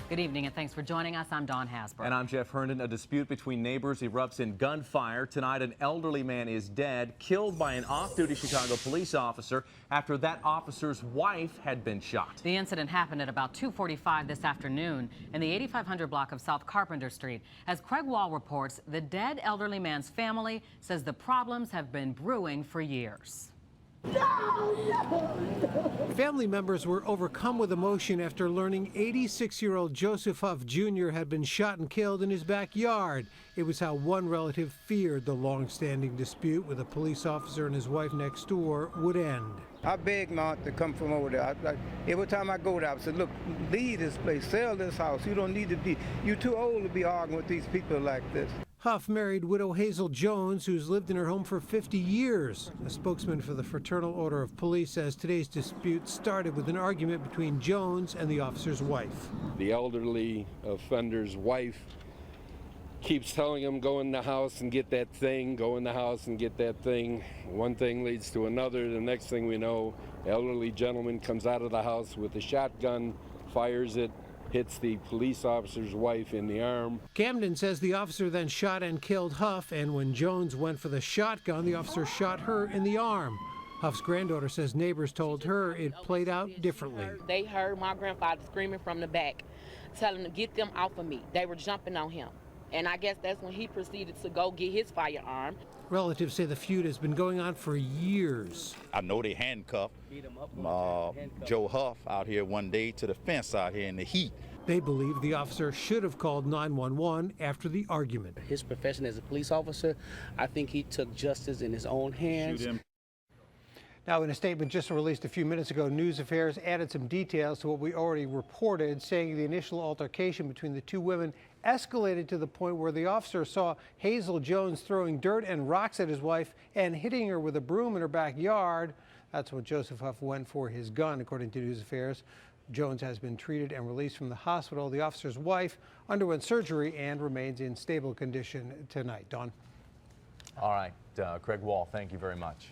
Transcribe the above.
Good evening and thanks for joining us. I'm Dawn Hasbro. And I'm Jeff Herndon. A dispute between neighbors erupts in gunfire. Tonight, an elderly man is dead, killed by an off-duty Chicago police officer after that officer's wife had been shot. The incident happened at about 2:45 this afternoon in the 8500 block of South Carpenter Street. As Craig Wall reports, the dead elderly man's family says the problems have been brewing for years. Family members were overcome with emotion after learning 86-year-old Joseph Huff Jr. had been shot and killed in his backyard. It was how one relative feared the long-standing dispute with a police officer and his wife next door would end. I begged my aunt to come from over there. Every time I go there, I said, look, leave this place, sell this house. You don't need to be, you're too old to be arguing with these people like this. Huff married widow Hazel Jones, who's lived in her home for 50 years. A spokesman for the Fraternal Order of Police says today's dispute started with an argument between Jones and the officer's wife. The elderly offender's wife keeps telling him, go in the house and get that thing, go in the house and get that thing. One thing leads to another. The next thing we know, the elderly gentleman comes out of the house with a shotgun, fires it, hits the police officer's wife in the arm. Camden says the officer then shot and killed Huff, and when Jones went for the shotgun, the officer shot her in the arm. Huff's granddaughter says neighbors told her it played out differently. They heard my grandfather screaming from the back, telling them to get them off of me. They were jumping on him. And I guess that's when he proceeded to go get his firearm. Relatives say the feud has been going on for years. I know they handcuffed Joe Huff out here one day to the fence out here in the heat. They believe the officer should have called 911 after the argument. His profession as a police officer, I think he took justice in his own hands. Now, in a statement just released a few minutes ago, News Affairs added some details to what we already reported, saying the initial altercation between the two women escalated to the point where the officer saw Hazel Jones throwing dirt and rocks at his wife and hitting her with a broom in her backyard. That's when Joseph Huff went for his gun, according to News Affairs. Jones has been treated and released from the hospital. The officer's wife underwent surgery and remains in stable condition tonight. Dawn. All right, Craig Wall, thank you very much.